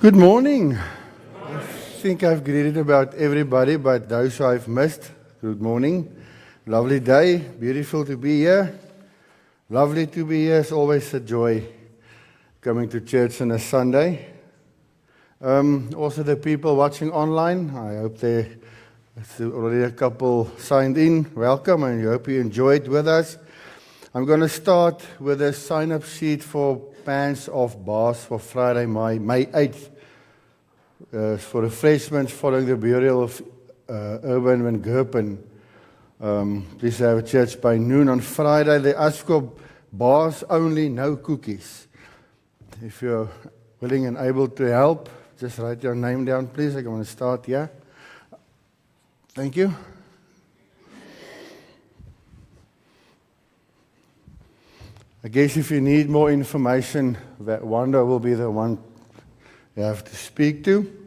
Good morning. I think I've greeted about everybody, but those who I've missed, good morning. Lovely day, beautiful to be here. Lovely to be here. It's always a joy coming to church on a Sunday. Also the people watching online, I hope there's already a couple signed in. Welcome, and I hope you enjoyed with us. I'm going to start with a sign-up sheet for Pans of Bars for Friday, May 8th. For refreshments following the burial of Urban van Gerpen. Please have a church by noon on Friday. They ask for bars only, no cookies. If you're willing and able to help, just write your name down, please. I'm going to start here. Thank you. I guess if you need more information, Wanda will be the one you have to speak to.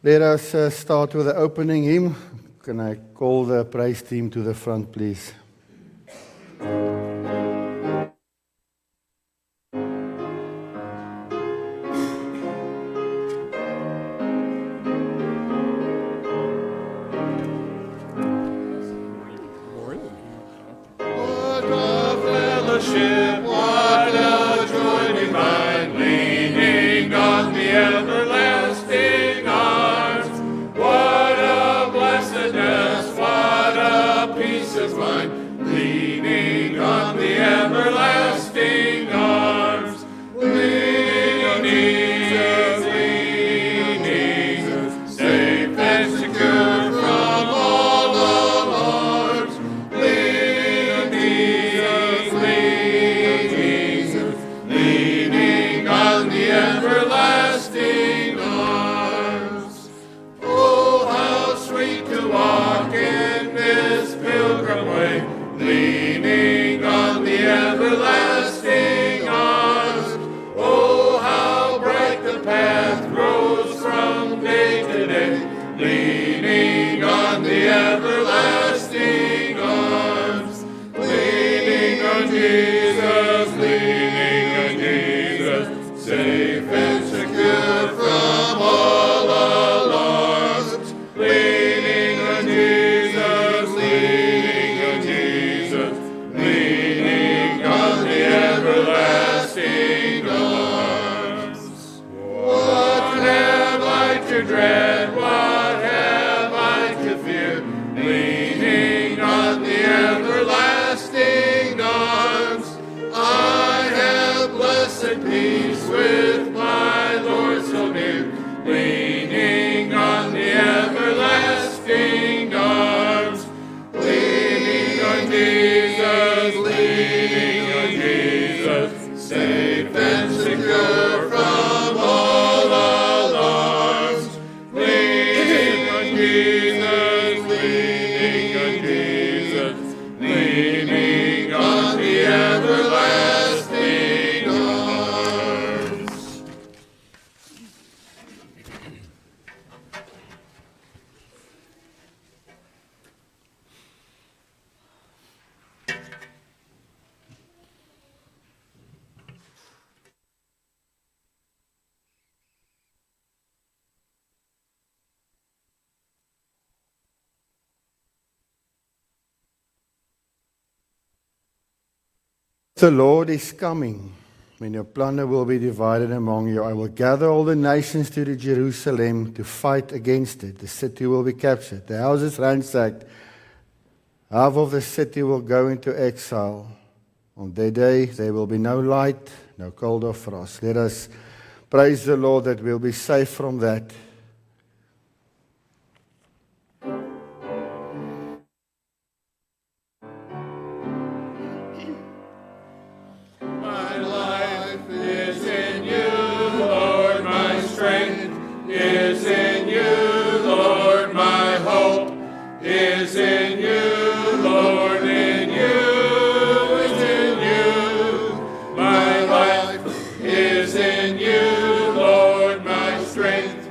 Let us start with the opening hymn. Can I call the praise team to the front, please? What a fellowship, what a joy divine, leaning on the everlasting arms. What a blessedness, what a peace of mind, leaning on the everlasting arms. Leaning, safe and secure from all alarms. Leaning on the everlasting arms. Oh, how sweet to walk in this pilgrim way, leaning on the everlasting arms. Oh, how bright the path grows from day to day, leaning on the everlasting arms. Leaning on Jesus, safe and secure from all alarms. Leaning on Jesus, leaning on the everlasting arms. What have I to dread? What have I to fear? Leaning on the everlasting arms. I have blessed peace with my Lord so near, leaning on the everlasting arms. Leaning on Jesus, safe and secure from all alarms. Leaning on Jesus, leaning on the everlasting arms. The Lord is coming. When your plunder will be divided among you, I will gather all the nations to the Jerusalem to fight against it. The city will be captured, the houses ransacked. Half of the city will go into exile. On that day there will be no light, no cold or frost. Let us praise the Lord that we'll be safe from that. My life is in you, Lord, my strength is in you, Lord, my hope is in you, Lord, in you is in you. My life is in you, Lord, my strength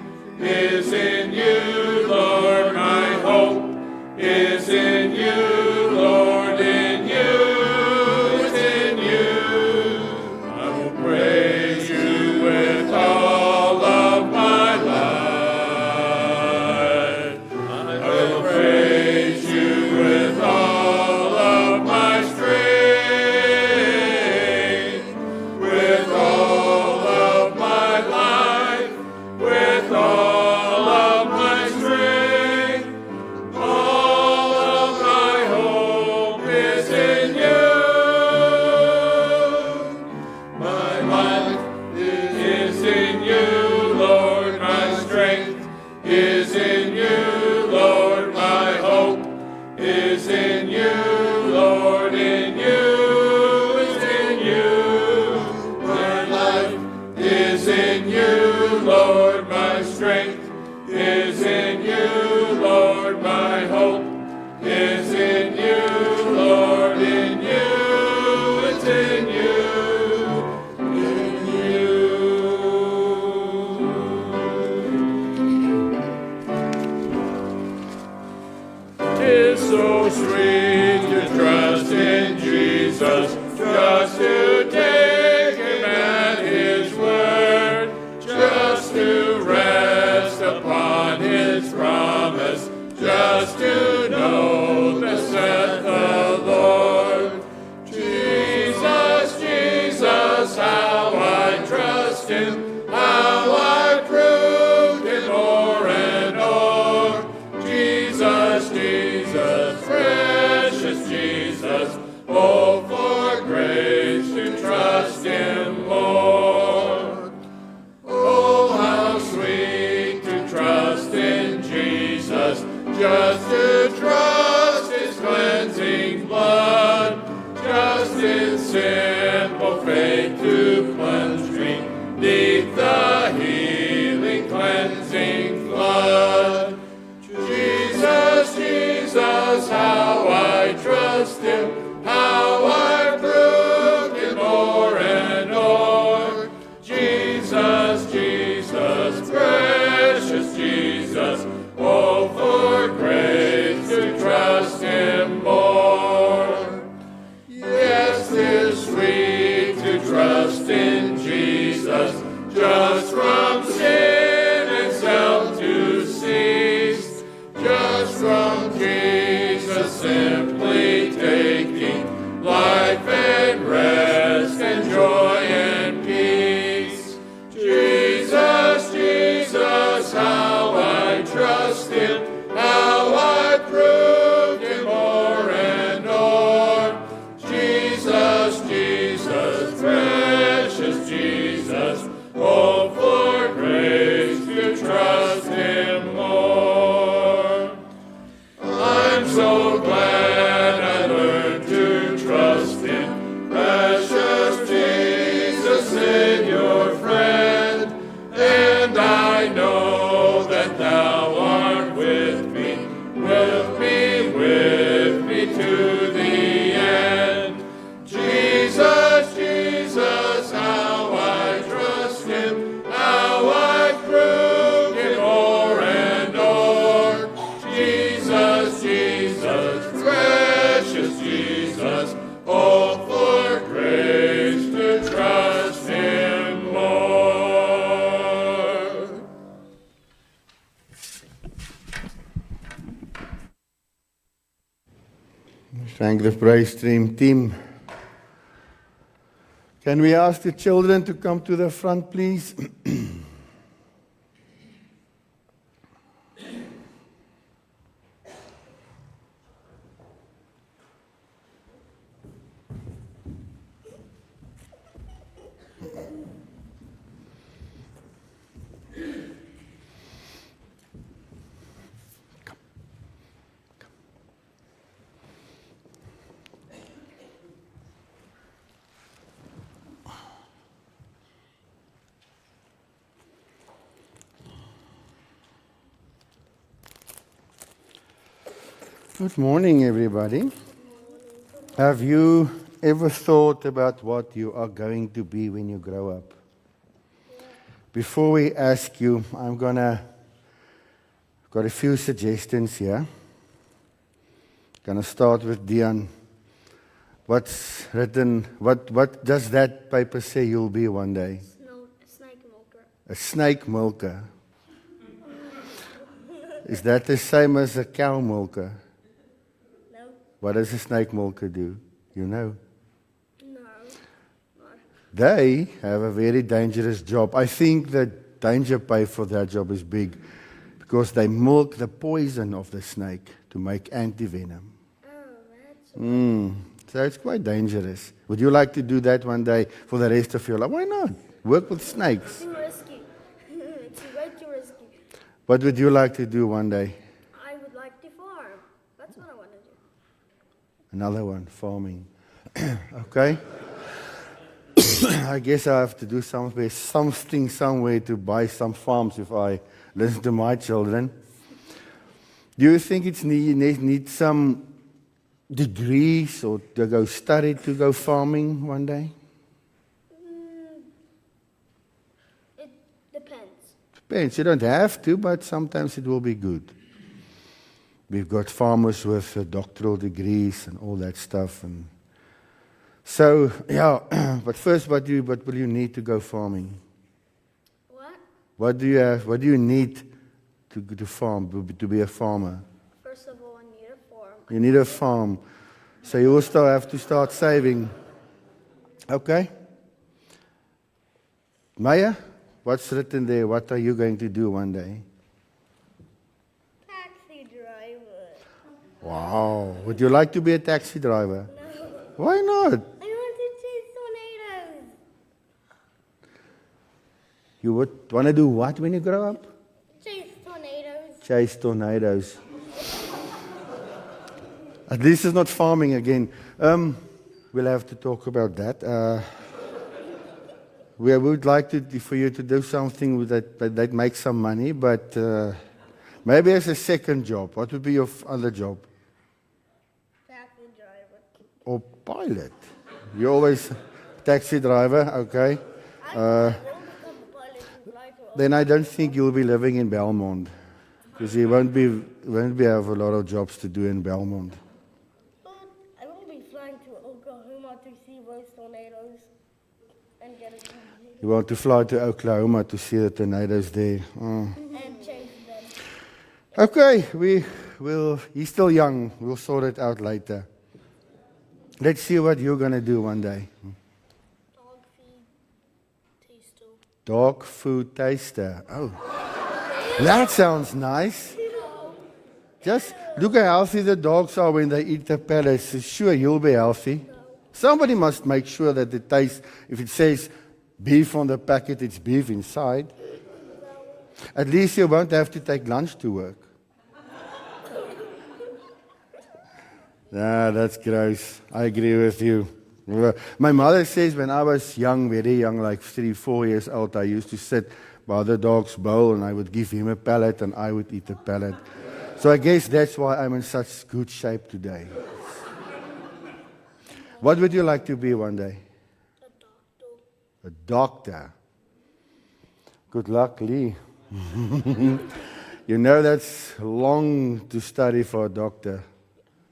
Lord, my strength is in you, Lord, my hope is in you, Lord, in you, it's in you, in you. It's so sweet to trust in Jesus, just to take him at his word, just to rest upon his promise, just to know that saith the Lord. Jesus, Jesus, how I trust him, how I proved him o'er and o'er. Jesus, Jesus, precious Jesus, oh, for grace to trust him more. Oh, how sweet to trust in Jesus, just to trust his cleansing blood, just in simple faith to plunge me neath the healing cleansing flood. Jesus, Jesus, how I trust him, how I proved him o'er and o'er. Jesus, Jesus, precious Jesus, oh, for grace to trust him more. Yes, 'tis sweet to trust in Jesus, just from sin and self to cease, just from Jesus simply taking life and rest and joy and peace. Jesus, Jesus, how I trust him, how I proved him o'er and o'er. Jesus, Jesus, precious Jesus, oh, for grace to trust him more. I'm so glad I learned to trust him, precious Jesus, Savior, friend, and I know that thou art with me, wilt be with me to the end. Jesus, Jesus, how I trust him, how I proved him o'er and o'er. Jesus, Jesus, precious Jesus, oh, for grace to trust him more. Thank the praise team. Can we ask the children to come to the front, please? Good morning, everybody. Have you ever thought about what you are going to be when you grow up? Before we ask you, got a few suggestions here. Gonna start with Dion. What's written? What does that paper say you'll be one day? A snake milker. A snake milker. Is that the same as a cow milker? No. What does a snake milker do? You know. No. They have a very dangerous job. I think the danger pay for that job is big because they milk the poison of the snake to make antivenom. Oh, that's So it's quite dangerous. Would you like to do that one day for the rest of your life? Why not? Work with snakes. too risky. It's way too risky. What would you like to do one day? I would like to farm. That's what I want to do. Another one, farming. Okay? I guess I have to do something somewhere to buy some farms if I listen to my children. Do you think it's need some degrees or to go study to go farming one day? It depends. Depends. You don't have to, but sometimes it will be good. We've got farmers with doctoral degrees and all that stuff, and so yeah. But first, what will you need to go farming? What? What do you have? What do you need to farm to be a farmer? First of all, I need a farm. You need a farm, so you will still have to start saving. Okay. Maya, what's written there? What are you going to do one day? Taxi driver. Wow. Would you like to be a taxi driver? No. Why not? I want to chase tornadoes. You would want to do what when you grow up? Chase tornadoes. Chase tornadoes. At least it's not farming again. We'll have to talk about that. We would like for you to do something that makes some money, but maybe as a second job. What would be your other job? Taxi driver. Or pilot? You're always taxi driver, okay? I will become a pilot and fly to Then I don't think you'll be living in Belmont, because you won't be have a lot of jobs to do in Belmont. I will be flying to Oklahoma to see those tornadoes and get a TV You want to fly to Oklahoma to see the tornadoes there. Oh. and chase them. Okay, he's still young. We'll sort it out later. Let's see what you're going to do one day. Dog feed taster. Dog food taster. Oh, that sounds nice. Just look how healthy the dogs are when they eat the pellets. Sure, you'll be healthy. Somebody must make sure that it tastes, if it says beef on the packet, it's beef inside. At least you won't have to take lunch to work. Ah, that's gross. I agree with you. My mother says when I was young, very young, like 3-4 years old, I used to sit by the dog's bowl and I would give him a pellet and I would eat the pellet. So I guess that's why I'm in such good shape today. What would you like to be one day? A doctor. A doctor. Good luck, Lee. You know that's long to study for a doctor.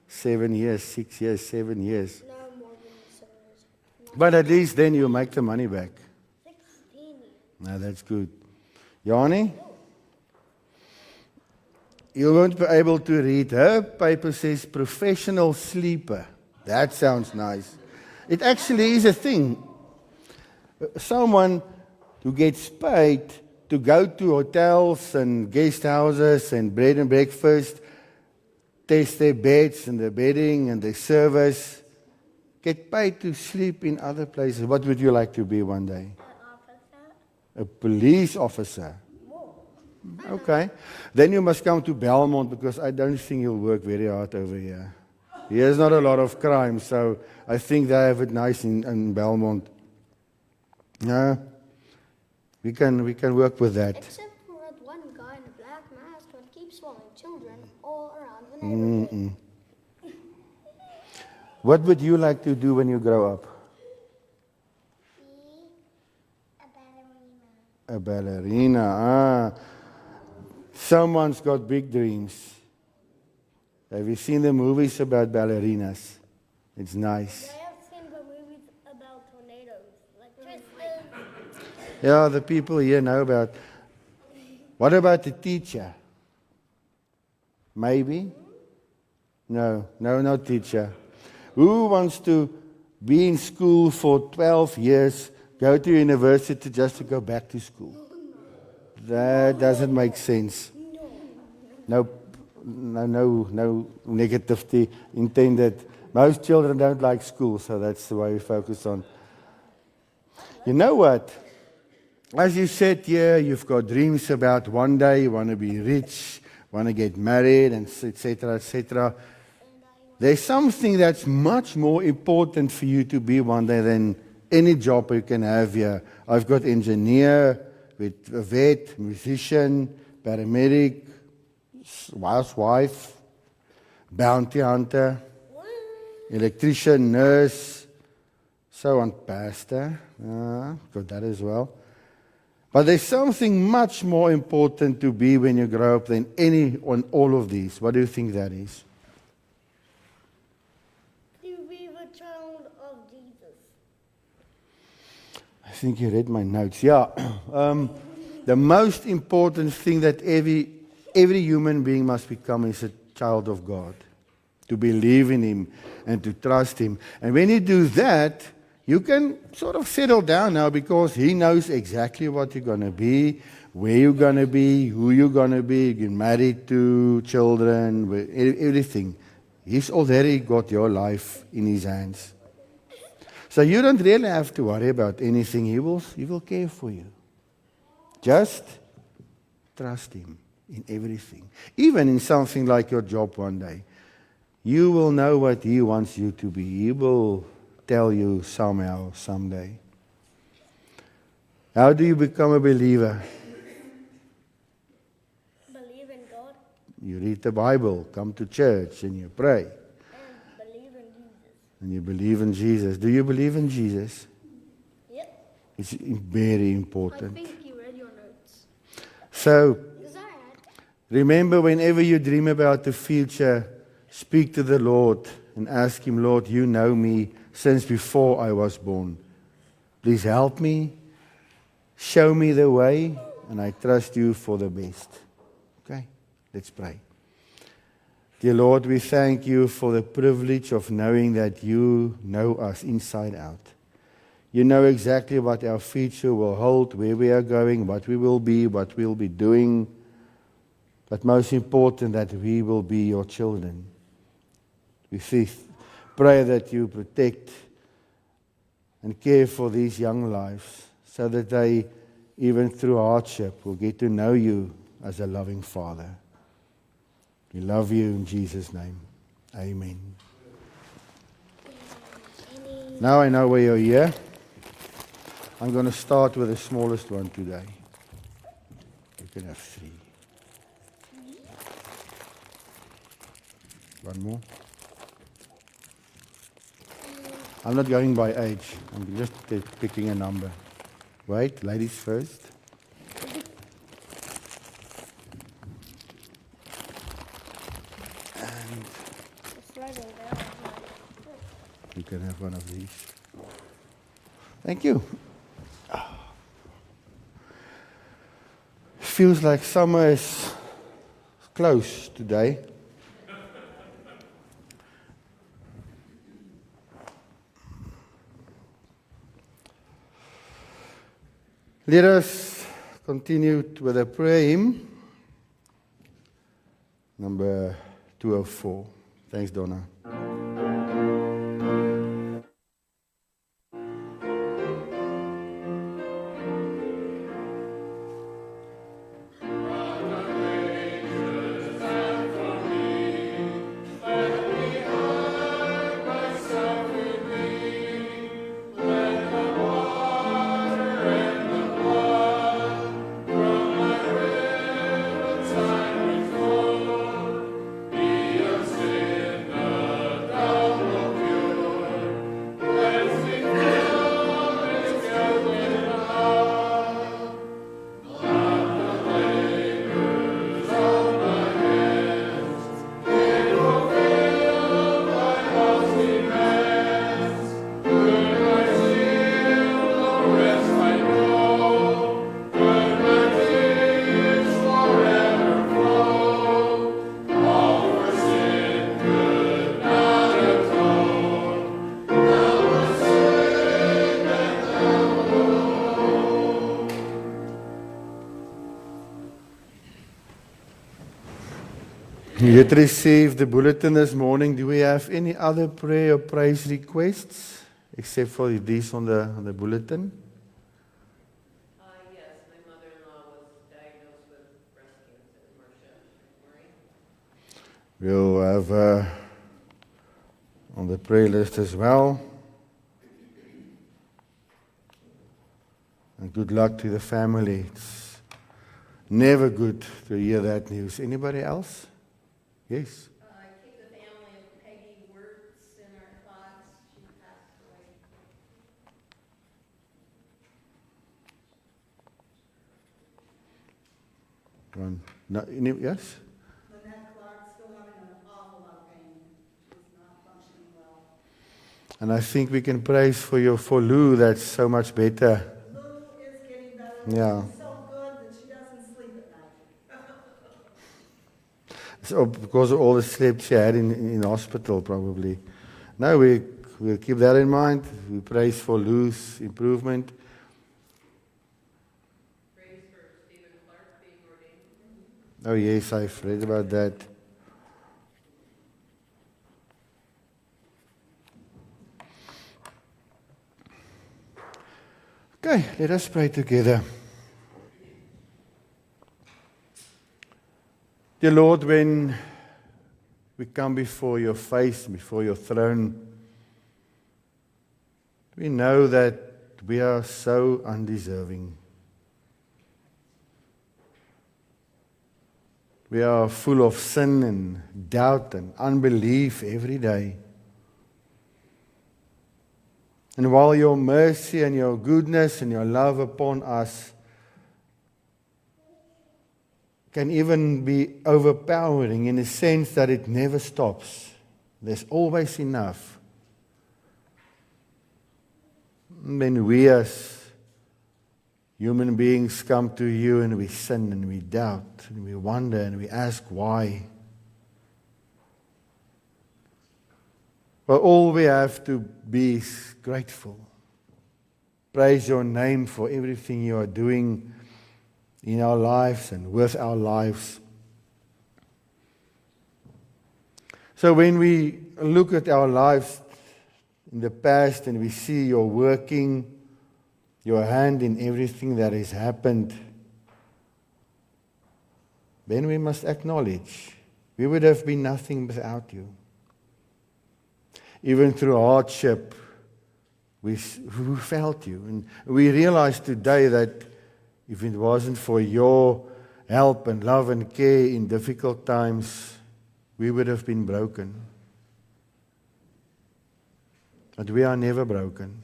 7 years, 6 years, 7 years. No more than 7 years. But at least then you make the money back. 16 years. Now that's good. Yanni? You won't be able to read. Her paper says professional sleeper. That sounds nice. It actually is a thing. Someone who gets paid to go to hotels and guest houses and bread and breakfast, test their beds and their bedding and their service, get paid to sleep in other places. What would you like to be one day? An officer. A police officer. Okay. Then you must come to Belmont because I don't think you'll work very hard over here. Here's not a lot of crime, so I think they have it nice in Belmont. Yeah. We can work with that. Except for that one guy in a black mask that keeps swallowing children all around the neighborhood. What would you like to do when you grow up? Be a ballerina. A ballerina. Ah. Someone's got big dreams. Have you seen the movies about ballerinas? It's nice. I have seen the movies about tornadoes, like Tristan. Yeah, the people here know about. What about the teacher? Maybe? No, not teacher. Who wants to be in school for 12 years, go to university just to go back to school? That doesn't make sense. No negativity intended. Most children don't like school, so that's the way we focus on. You know what? As you said here, you've got dreams about one day you want to be rich, want to get married, and etc., etc. There's something that's much more important for you to be one day than any job you can have here. I've got engineer, with a vet, musician, paramedic, housewife, bounty hunter, electrician, nurse, so on, pastor. Got that as well. But there's something much more important to be when you grow up than any on all of these. What do you think that is? To be the child of Jesus. I think you read my notes. Yeah. The most important thing that every human being must become is a child of God. To believe in Him and to trust Him. And when you do that, you can sort of settle down now because He knows exactly what you're going to be, where you're going to be, who you're going to be. You get married to, children, everything. He's already got your life in His hands. So you don't really have to worry about anything. He will care for you. Just trust Him in everything. Even in something like your job one day. You will know what He wants you to be. He will tell you somehow, someday. How do you become a believer? Believe in God You read the Bible, come to church, and you pray. and believe in Jesus. And you believe in Jesus. Do you believe in Jesus? Yep. It's very I important. think you read your notes. So, Because I had. remember, whenever you dream about the future, speak to the Lord and ask Him, Lord, you know me since before I was born. Please help me, show me the way, and I trust you for the best. Okay, let's pray. Dear Lord, we thank you for the privilege of knowing that you know us inside out. You know exactly what our future will hold, where we are going, what we will be, what we'll be doing. But most important, that we will be your children. We pray that you protect and care for these young lives so that they, even through hardship, will get to know you as a loving Father. We love you in Jesus' name. Amen. Now I know why you're here. I'm going to start with the smallest one today. You can have 3. One more. I'm not going by age. I'm just picking a number. Wait, ladies first. And It's sliding down. you can have one of these. Thank you. Feels like summer is close today. Let us continue with a prayer hymn, number 204. Thanks, Donna. You had received the bulletin this morning. Do we have any other prayer or praise requests except for these on the bulletin? Yes, my mother-in-law was diagnosed with breast cancer, Marcia. Maureen. We'll have on the prayer list as well. And good luck to the family. It's never good to hear that news. Anybody else? Yes. Keep the family of Peggy Wirtz in our thoughts. She passed away. One. No, yes? Lynette Clark's still having an awful lot of pain. She's not functioning well. And I think we can praise for Lou. That's so much better. Lou is getting better. Yeah. She's so good that she doesn't sleep at night. So because of all the sleep she had in hospital, probably. No, we'll keep that in mind. We praise for Lou's improvement. Praise for Stephen Clark being ordained. Oh yes, I've read about that. Okay, let us pray together. Dear Lord, when we come before your face, before your throne, we know that we are so undeserving. We are full of sin and doubt and unbelief every day. And while your mercy and your goodness and your love upon us can even be overpowering in the sense that it never stops, there's always enough. When we as human beings come to you and we sin and we doubt and we wonder and we ask why. Well, all we have to be is grateful. Praise your name for everything you are doing in our lives and with our lives. So when we look at our lives in the past and we see your working, your hand in everything that has happened, then we must acknowledge we would have been nothing without you. Even through hardship, we felt you. And we realize today that if it wasn't for your help and love and care in difficult times, we would have been broken. But we are never broken.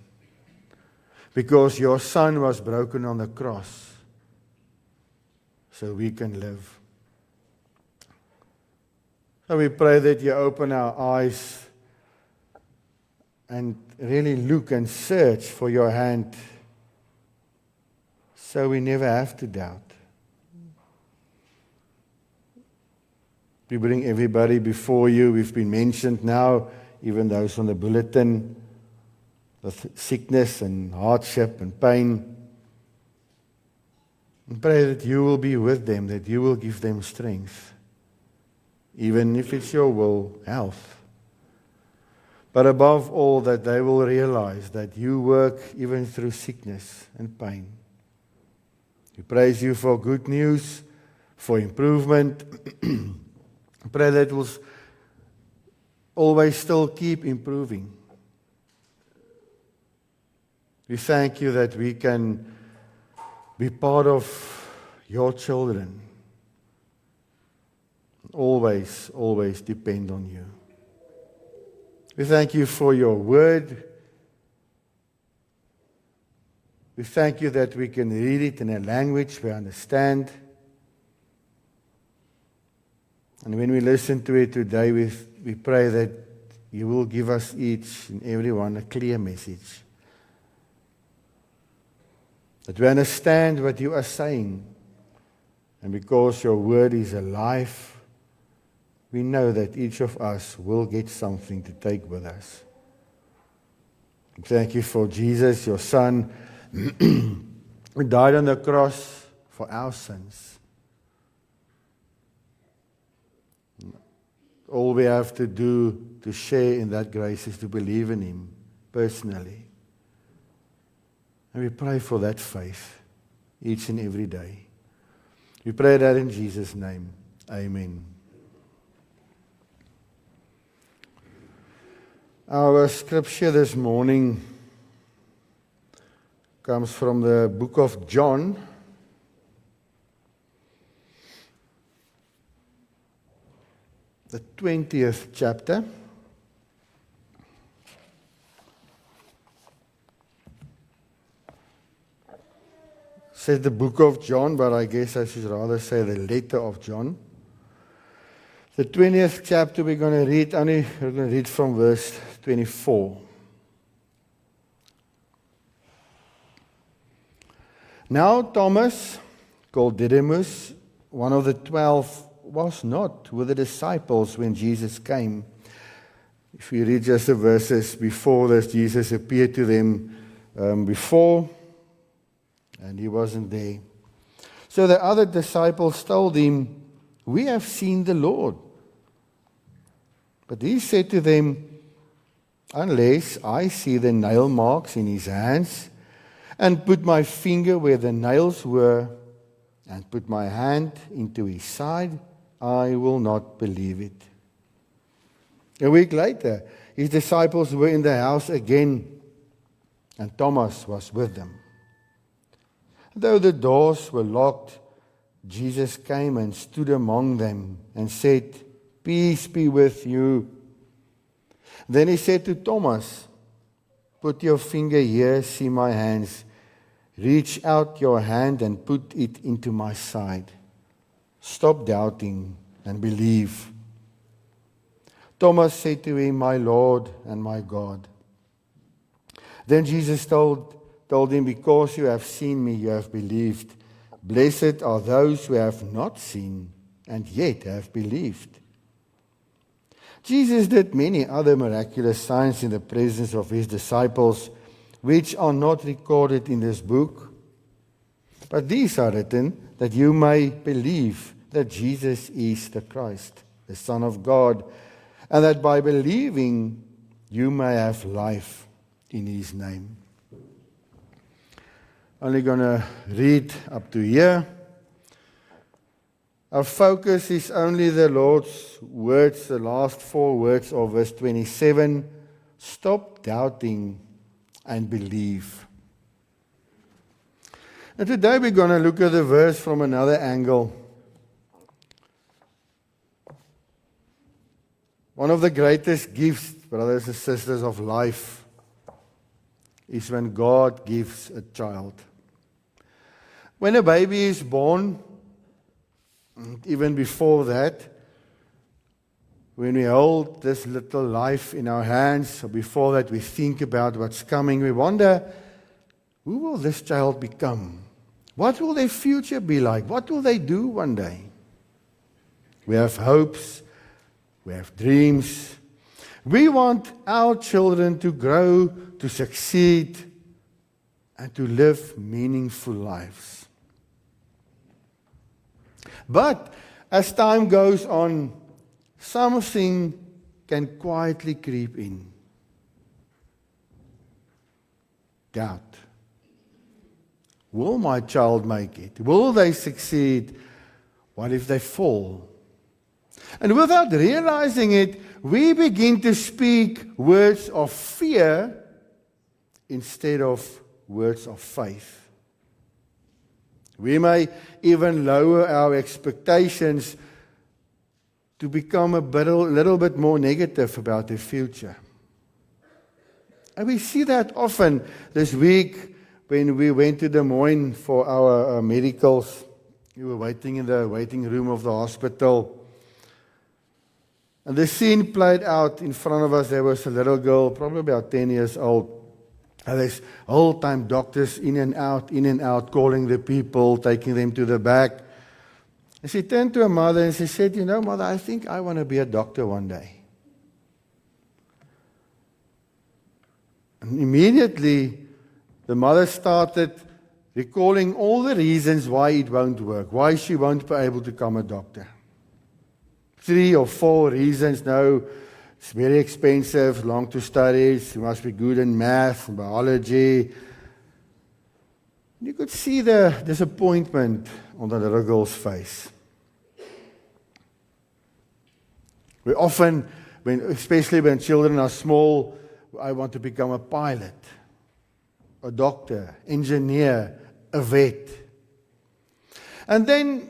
Because your Son was broken on the cross, so we can live. So we pray that you open our eyes and really look and search for your hand so we never have to doubt. We bring everybody before you. We've been mentioned now, even those on the bulletin, with sickness and hardship and pain. And pray that you will be with them, that you will give them strength, even if it's your will, health. But above all, that they will realize that you work even through sickness and pain. We praise you for good news, for improvement. Pray that it will always still keep improving. We thank you that we can be part of your children. Always, always depend on you. We thank you for your word. We thank you that we can read it in a language we understand. And when we listen to it today, we pray that you will give us each and every one a clear message. That we understand what you are saying. And because your word is alive, we know that each of us will get something to take with us. Thank you for Jesus, your Son, who died on the cross for our sins. All we have to do to share in that grace is to believe in him personally. And we pray for that faith each and every day. We pray that in Jesus' name. Amen. Our scripture this morning comes from the book of John. The 20th chapter. Says the book of John, but I guess I should rather say the letter of John. The 20th chapter we're going to read from verse 24. Now Thomas, called Didymus, one of the 12, was not with the disciples when Jesus came. If you read just the verses before this, Jesus appeared to them before, and he wasn't there. So the other disciples told him, "We have seen the Lord." But he said to them, "Unless I see the nail marks in his hands, and put my finger where the nails were, and put my hand into his side, I will not believe it." A week later, his disciples were in the house again, and Thomas was with them. Though the doors were locked, Jesus came and stood among them and said, "Peace be with you." Then he said to Thomas, "Put your finger here, see my hands. Reach out your hand and put it into my side. Stop doubting and believe." Thomas said to him, "My Lord and my God." Then Jesus told him, "Because you have seen me, you have believed. Blessed are those who have not seen and yet have believed." Jesus did many other miraculous signs in the presence of his disciples, which are not recorded in this book. But these are written that you may believe that Jesus is the Christ, the Son of God, and that by believing you may have life in his name. Only going to read up to here. Our focus is only the Lord's words, the last 4 words of verse 27. Stop doubting and believe. And today we're going to look at the verse from another angle. One of the greatest gifts, brothers and sisters, of life is when God gives a child. When a baby is born, even before that, when we hold this little life in our hands, or before that we think about what's coming, we wonder, who will this child become? What will their future be like? What will they do one day? We have hopes, we have dreams. We want our children to grow, to succeed, and to live meaningful lives. But as time goes on, something can quietly creep in. Doubt. Will my child make it? Will they succeed? What if they fall? And without realizing it, we begin to speak words of fear instead of words of faith. We may even lower our expectations to become a little bit more negative about the future. And we see that often. This week, when we went to Des Moines for our medicals, we were waiting in the waiting room of the hospital. And the scene played out in front of us. There was a little girl, probably about 10 years old. And there's whole time doctors in and out, calling the people, taking them to the back. And she turned to her mother and she said, "You know, Mother, I think I want to be a doctor one day." And immediately, the mother started recalling all the reasons why it won't work, why she won't be able to become a doctor. 3 or 4 reasons. No, it's very expensive, long to study, you must be good in math, biology. You could see the disappointment on the little girl's face. We often, especially when children are small, I want to become a pilot, a doctor, engineer, a vet. And then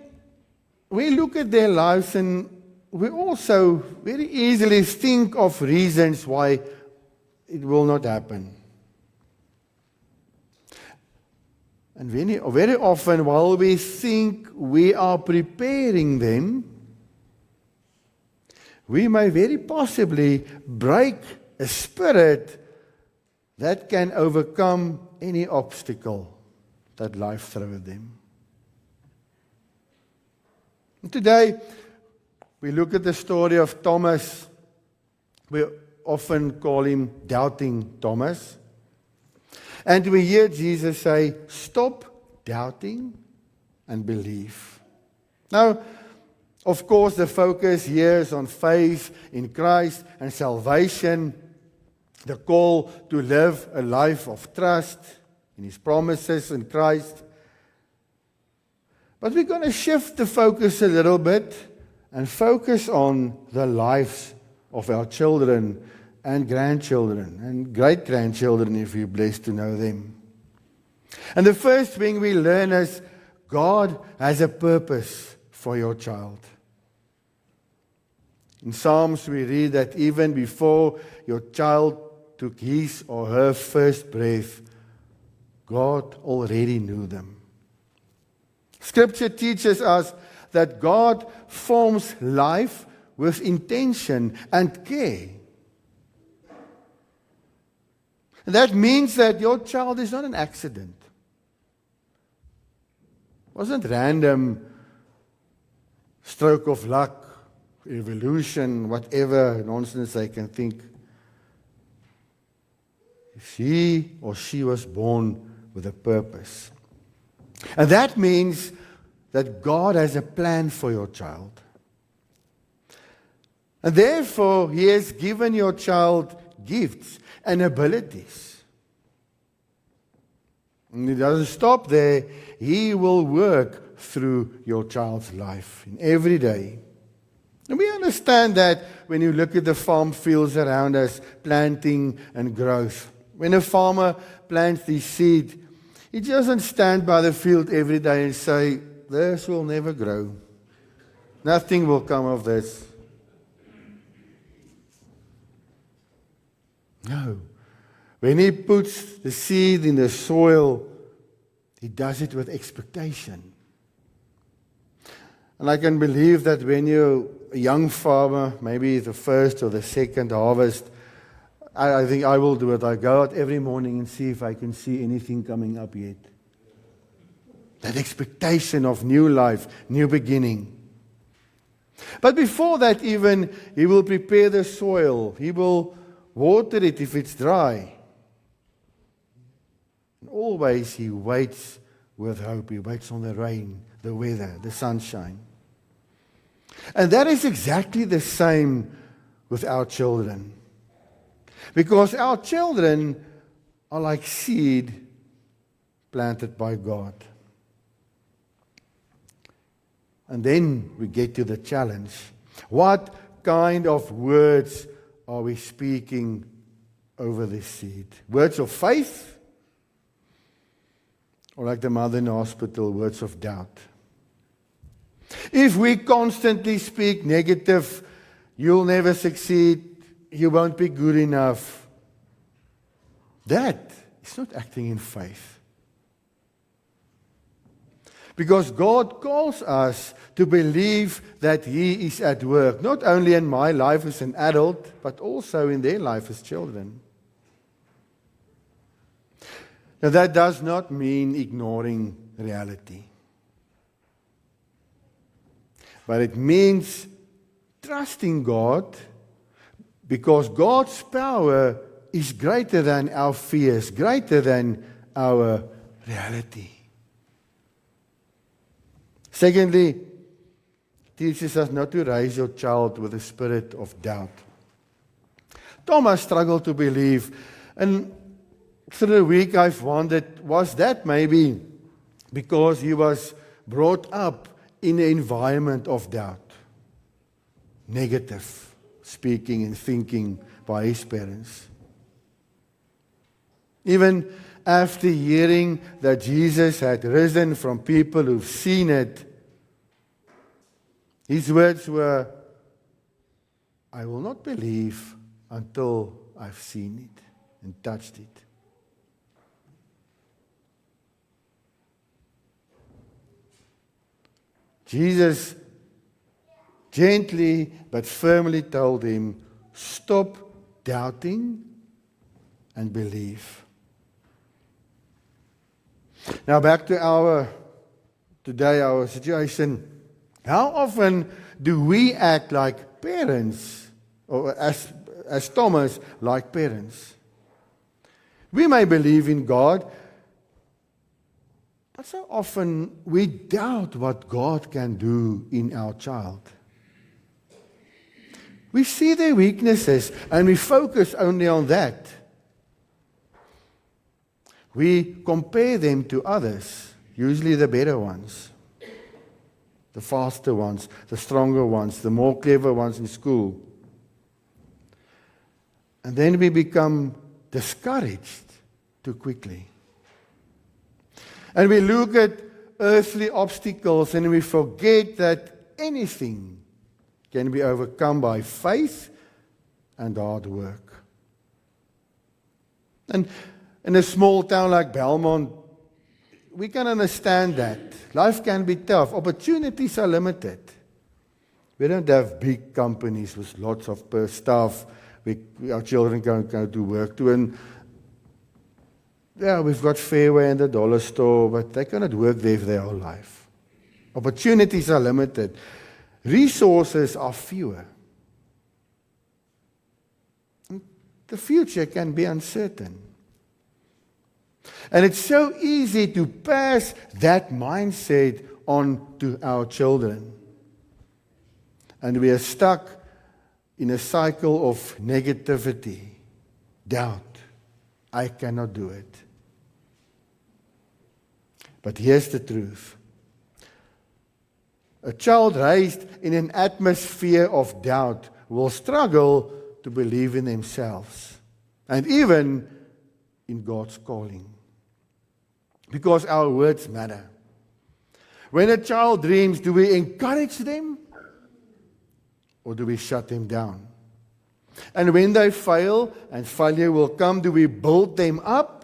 we look at their lives and we also very easily think of reasons why it will not happen. And very often, while we think we are preparing them, we may very possibly break a spirit that can overcome any obstacle that life throws them. And today, we look at the story of Thomas. We often call him Doubting Thomas. And we hear Jesus say, stop doubting and believe. Now, of course, the focus here is on faith in Christ and salvation, the call to live a life of trust in His promises in Christ. But we're going to shift the focus a little bit and focus on the lives of our children and grandchildren and great-grandchildren if we're blessed to know them. And the first thing we learn is God has a purpose for your child. In Psalms we read that even before your child took his or her first breath, God already knew them. Scripture teaches us that God forms life with intention and care. And that means that your child is not an accident. It wasn't random, stroke of luck, evolution, whatever nonsense they can think. He or she was born with a purpose. And that means that God has a plan for your child. And therefore, He has given your child gifts and abilities. And it doesn't stop there. He will work through your child's life in every day. And we understand that when you look at the farm fields around us, planting and growth. When a farmer plants the seed, he doesn't stand by the field every day and say, this will never grow. Nothing will come of this. No. When he puts the seed in the soil, he does it with expectation. And I can believe that when you're a young farmer, maybe the first or the second harvest, I think I will do it. I go out every morning and see if I can see anything coming up yet. That expectation of new life, new beginning. But before that even, he will prepare the soil. He will water it if it's dry. And always he waits with hope. He waits on the rain, the weather, the sunshine. And that is exactly the same with our children. Because our children are like seed planted by God. And then we get to the challenge. What kind of words are we speaking over this seed? Words of faith? Or like the mother in the hospital, words of doubt? If we constantly speak negative, you'll never succeed, you won't be good enough, that is not acting in faith. Because God calls us to believe that He is at work, not only in my life as an adult, but also in their life as children. Now that does not mean ignoring reality. But it means trusting God, because God's power is greater than our fears, greater than our reality. Secondly, it teaches us not to raise your child with a spirit of doubt. Thomas struggled to believe, and through the week I've wondered, was that maybe because he was brought up in an environment of doubt, negative speaking and thinking by his parents? Even after hearing that Jesus had risen from people who've seen it, his words were, I will not believe until I've seen it and touched it. Jesus gently but firmly told him, stop doubting and believe. Now back to our situation. How often do we act like parents, or as Thomas, like parents? We may believe in God, but so often we doubt what God can do in our child. We see their weaknesses and we focus only on that. We compare them to others, usually the better ones, the faster ones, the stronger ones, the more clever ones in school. And then we become discouraged too quickly. And we look at earthly obstacles and we forget that anything can be overcome by faith and hard work. And in a small town like Belmont, we can understand that. Life can be tough. Opportunities are limited. We don't have big companies with lots of staff our children can go to work to. And yeah, we've got Fairway and the dollar store, but they cannot work there for their whole life. Opportunities are limited. Resources are fewer. The future can be uncertain. And it's so easy to pass that mindset on to our children. And we are stuck in a cycle of negativity, doubt. I cannot do it. But here's the truth. A child raised in an atmosphere of doubt will struggle to believe in themselves and even in God's calling. Because our words matter. When a child dreams, do we encourage them or do we shut them down? And when they fail and failure will come, do we build them up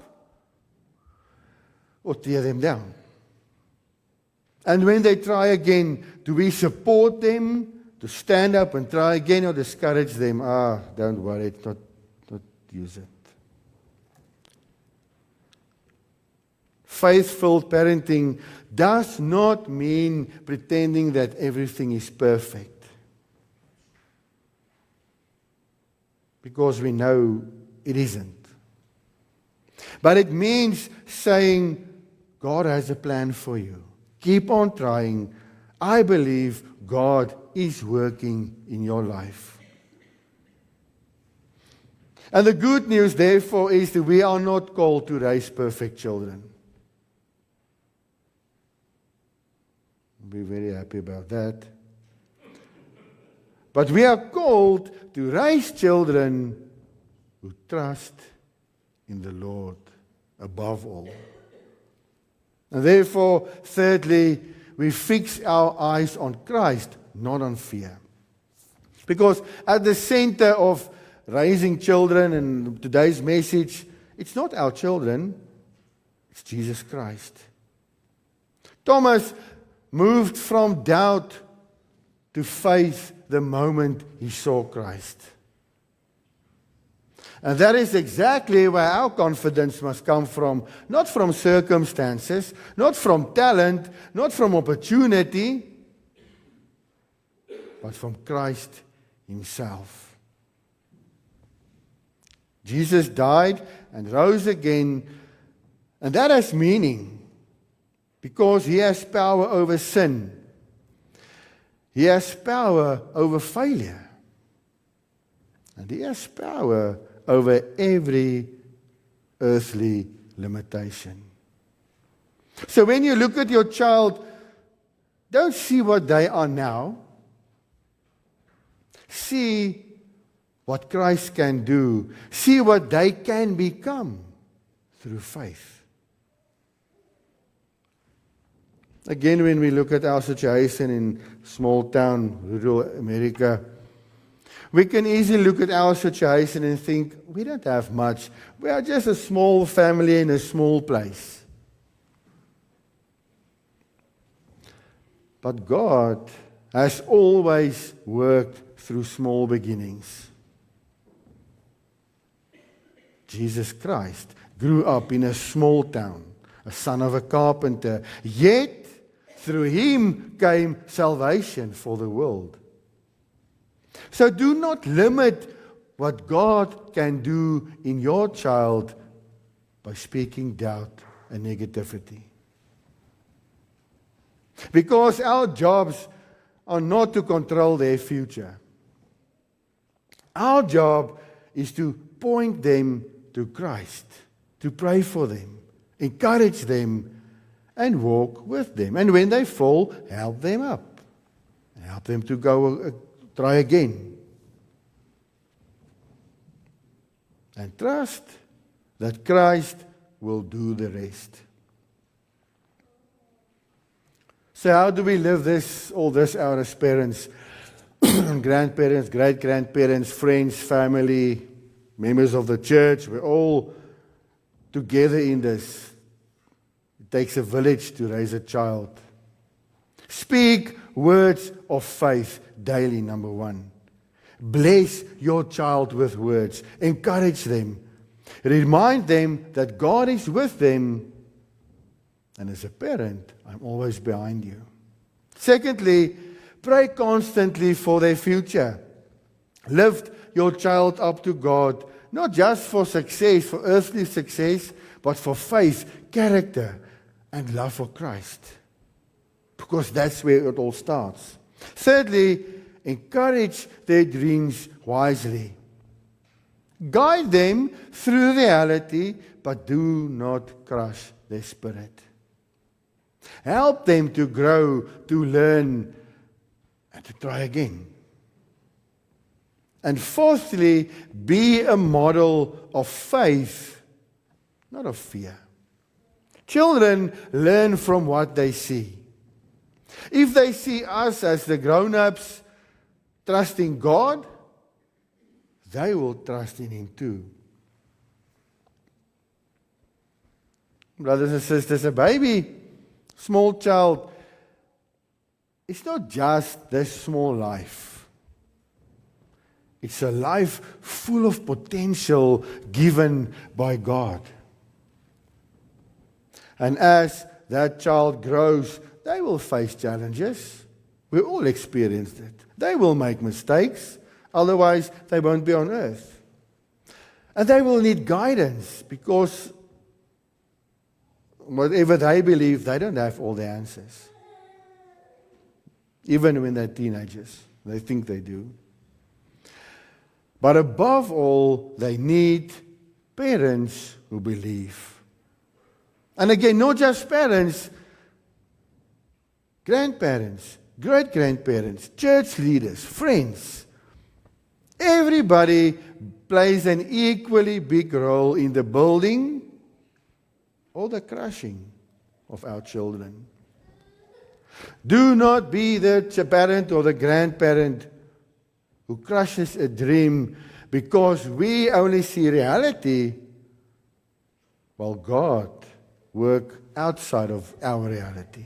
or tear them down? And when they try again, do we support them to stand up and try again or discourage them? Don't worry, it's not use it. Faith-filled parenting does not mean pretending that everything is perfect. Because we know it isn't. But it means saying, God has a plan for you. Keep on trying. I believe God is working in your life. And the good news, therefore, is that we are not called to raise perfect children. Be very happy about that. But we are called to raise children who trust in the Lord above all. And therefore, thirdly, we fix our eyes on Christ, not on fear. Because at the center of raising children and today's message, it's not our children, it's Jesus Christ. Thomas moved from doubt to faith the moment he saw Christ. And that is exactly where our confidence must come from. Not from circumstances, not from talent, not from opportunity, but from Christ himself. Jesus died and rose again, and that has meaning. Because he has power over sin. He has power over failure. And he has power over every earthly limitation. So when you look at your child, don't see what they are now. See what Christ can do. See what they can become through faith. Again, when we look at our situation in small town, rural America, we can easily look at our situation and think, we don't have much. We are just a small family in a small place. But God has always worked through small beginnings. Jesus Christ grew up in a small town, a son of a carpenter. Yet, through him came salvation for the world. So do not limit what God can do in your child by speaking doubt and negativity. Because our jobs are not to control their future. Our job is to point them to Christ, to pray for them, encourage them, and walk with them. And when they fall, help them up. Help them to go try again. And trust that Christ will do the rest. So how do we live all this out as parents, grandparents, great-grandparents, friends, family, members of the church? We're all together in this. It takes a village to raise a child. Speak words of faith daily, number one. Bless your child with words. Encourage them. Remind them that God is with them. And as a parent, I'm always behind you. Secondly, pray constantly for their future. Lift your child up to God, not just for success, for earthly success, but for faith, character, and love for Christ. Because that's where it all starts. Thirdly, encourage their dreams wisely. Guide them through reality, but do not crush their spirit. Help them to grow, to learn, and to try again. And fourthly, be a model of faith, not of fear. Children learn from what they see. If they see us as the grown-ups trusting God, they will trust in Him too. Brothers and sisters, a baby, small child, it's not just this small life. It's a life full of potential given by God. And as that child grows, they will face challenges. We all experienced it. They will make mistakes. Otherwise, they won't be on earth. And they will need guidance because whatever they believe, they don't have all the answers. Even when they're teenagers, they think they do. But above all, they need parents who believe. And again, not just parents, grandparents, great-grandparents, church leaders, friends. Everybody plays an equally big role in the building or the crushing of our children. Do not be the parent or the grandparent who crushes a dream because we only see reality while God works outside of our reality.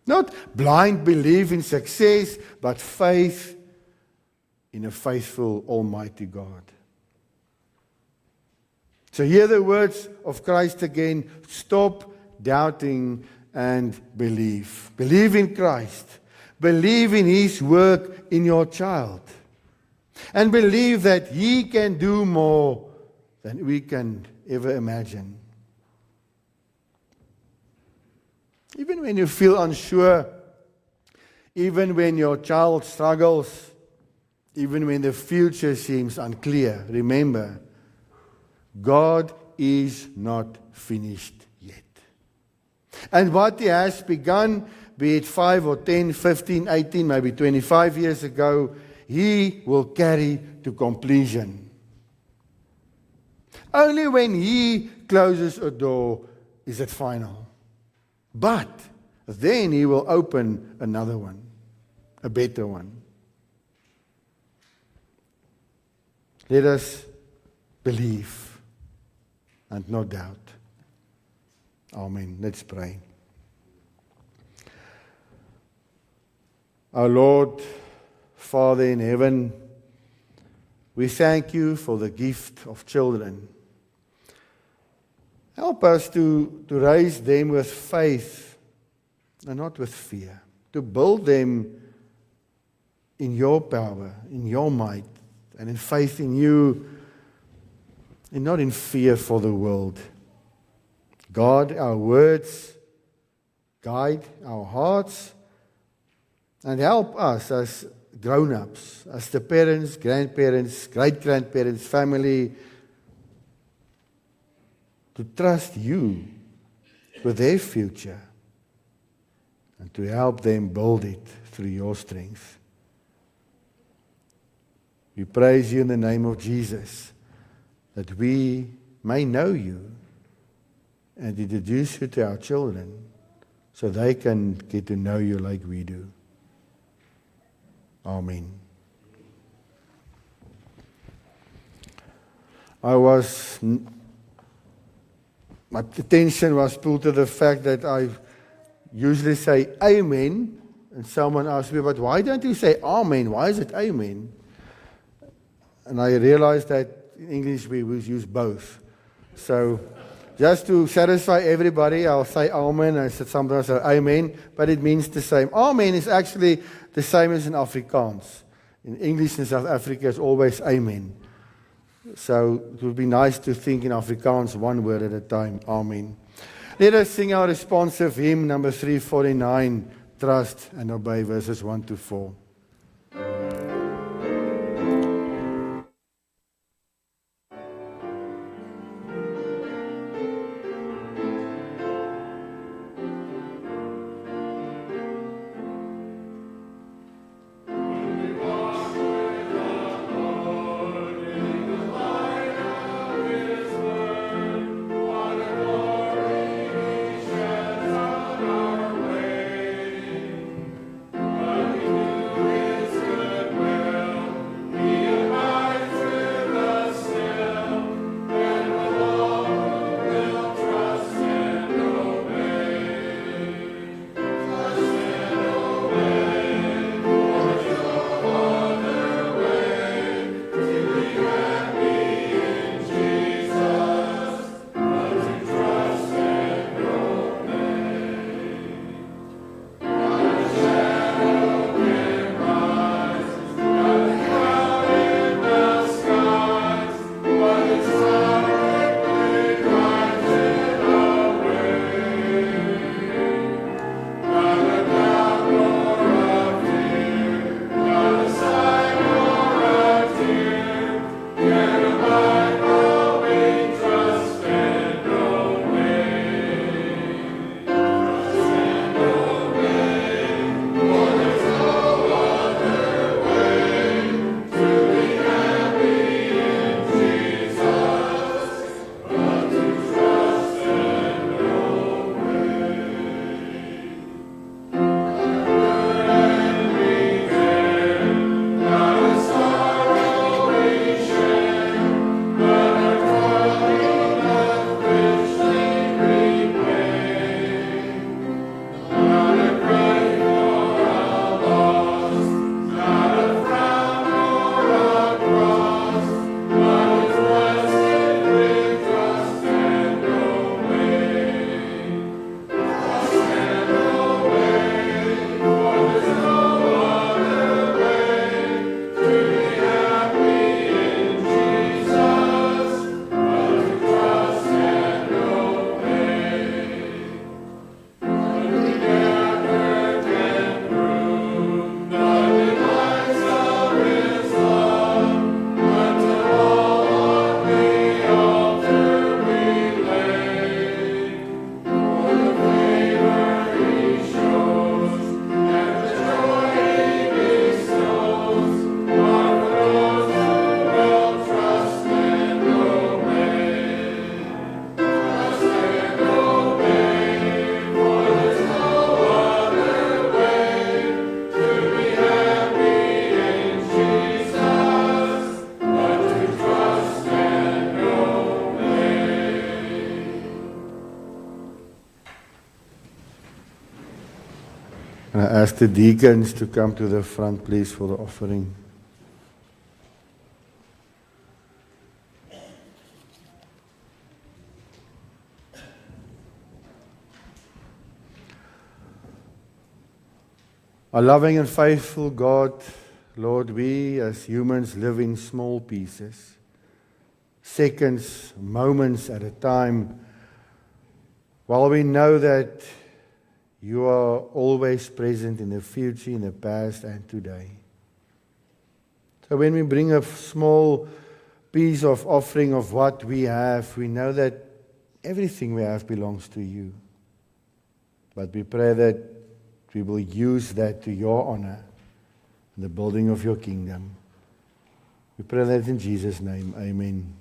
Not blind belief in success, but faith in a faithful Almighty God. So hear the words of Christ again. Stop doubting and believe. Believe in Christ. Believe in His work in your child. And believe that He can do more than we can ever imagine. Even when you feel unsure, even when your child struggles, even when the future seems unclear, remember, God is not finished yet. And what He has begun, be it 5 or 10, 15, 18, maybe 25 years ago, He will carry to completion. Only when He closes a door is it final. But then He will open another one, a better one. Let us believe and not doubt. Amen. Let's pray. Our Lord, Father in heaven, we thank You for the gift of children. Help us to raise them with faith and not with fear. To build them in Your power, in Your might, and in faith in You, and not in fear for the world. God, our words guide our hearts, and help us as grown-ups, as the parents, grandparents, great-grandparents, family, to trust You with their future and to help them build it through Your strength. We praise You in the name of Jesus, that we may know You and introduce You to our children so they can get to know You like we do. Amen. My attention was pulled to the fact that I usually say Amen, and someone asked me, but why don't you say Amen? Why is it Amen? And I realized that in English we use both. So just to satisfy everybody, I'll say Amen. I said sometimes I say Amen, but it means the same. Amen is actually the same as in Afrikaans. In English in South Africa, it's always Amen. So it would be nice to think in Afrikaans one word at a time. Amen. Let us sing our responsive hymn, number 349, Trust and Obey, verses 1 to 4. When ask the deacons to come to the front, please, for the offering. Our loving and faithful God, Lord, we as humans live in small pieces, seconds, moments at a time, while we know that you are always present in the future, in the past, and today. So when we bring a small piece of offering of what we have, we know that everything we have belongs to you. But we pray that we will use that to your honor in the building of your kingdom. We pray that in Jesus' name. Amen.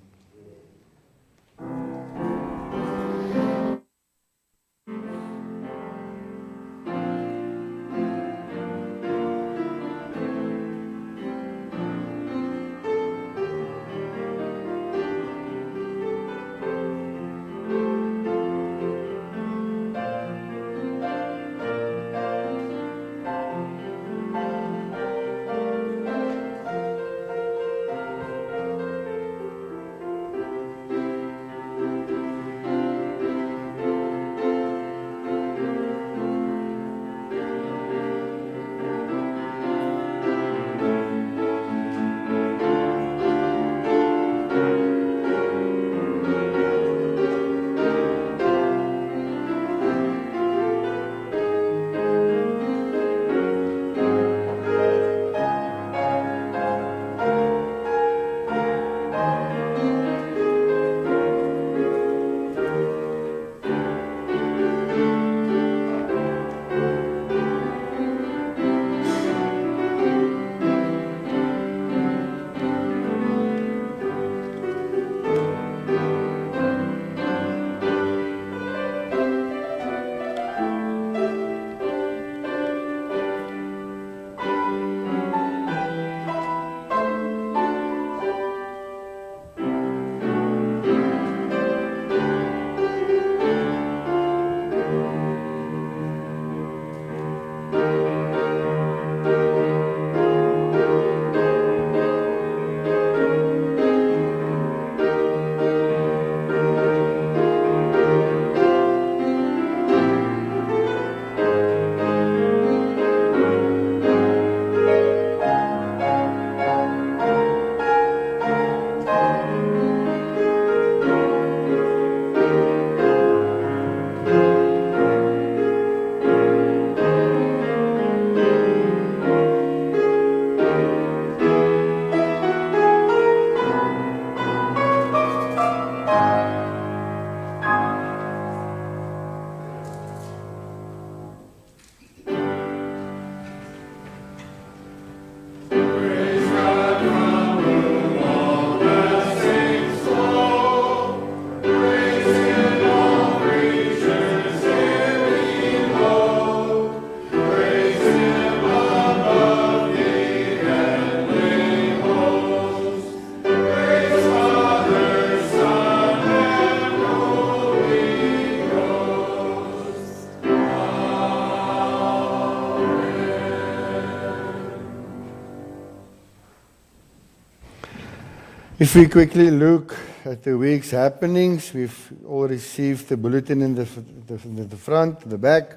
If we quickly look at the week's happenings, we've all received the bulletin in the front, the back.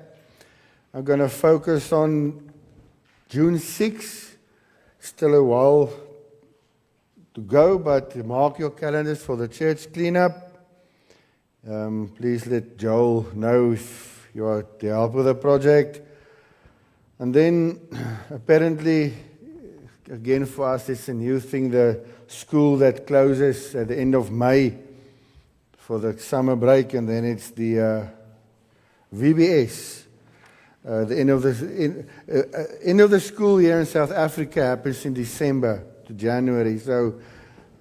I'm going to focus on June 6. Still a while to go, but mark your calendars for the church cleanup. Please let Joel know if you are to help with the project. And then, apparently, again for us, it's a new thing, the school that closes at the end of May for the summer break, and then it's the VBS. The end of the school year in South Africa happens in December to January, so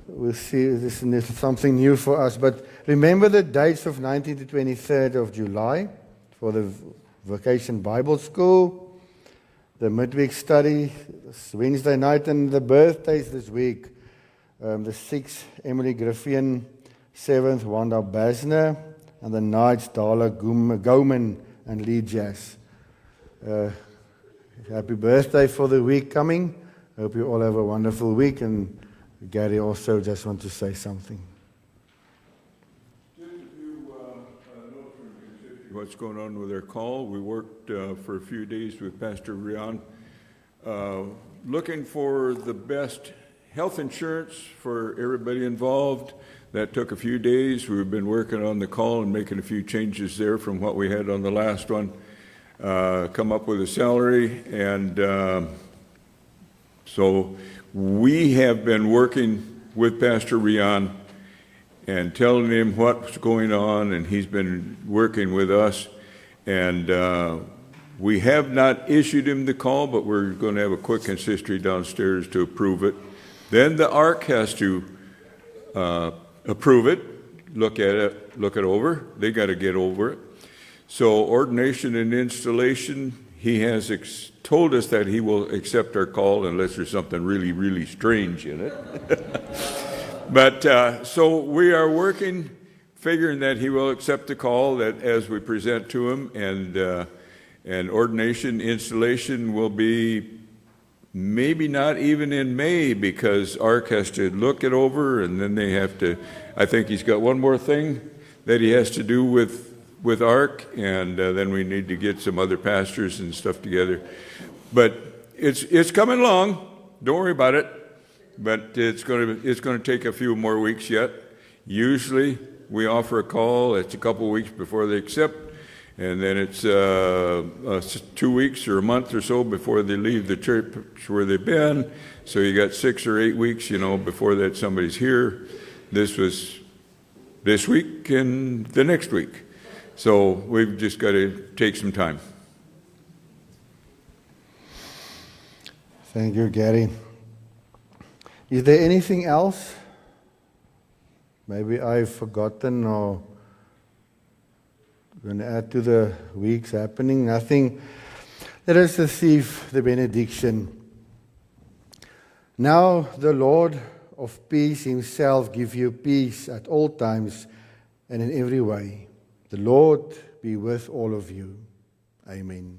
we'll see. This is something new for us. But remember the dates of 19th to 23rd of July for the Vacation Bible School, the midweek study this Wednesday night, and the birthdays this week. The 6th, Emily Griffin, 7th, Wanda Basner, and the 9th, Darla Goman and Lee Jazz. happy birthday for the week coming. Hope you all have a wonderful week. And Gary also just want to say something. Just a few notes from what's going on with our call. We worked for a few days with Pastor Rian, looking for the best health insurance for everybody involved. That took a few days. We've been working on the call and making a few changes there from what we had on the last one. Come up with a salary, and so we have been working with Pastor Rian and telling him what's going on, and he's been working with us. And we have not issued him the call, but we're going to have a quick consistory downstairs to approve it. Then the ARC has to approve it, look at it over. They got to get over it. So ordination and installation, he has told us that he will accept our call unless there's something really, really strange in it. But so we are working, figuring that he will accept the call that as we present to him, and ordination, installation will be maybe not even in May, because ARC has to look it over, and then they have to, I think he's got one more thing that he has to do with ARC, and then we need to get some other pastors and stuff together. But it's coming along. Don't worry about it. But it's going to take a few more weeks yet. Usually we offer a call. It's a couple of weeks before they accept, and then it's 2 weeks or a month or so before they leave the church where they've been. So you got 6 or 8 weeks, before that somebody's here. This was this week and the next week. So we've just got to take some time. Thank you, Gary. Is there anything else? Maybe I've forgotten or going to add to the week's happening. Nothing. Let us receive the benediction. Now the Lord of peace himself give you peace at all times and in every way. The Lord be with all of you. Amen.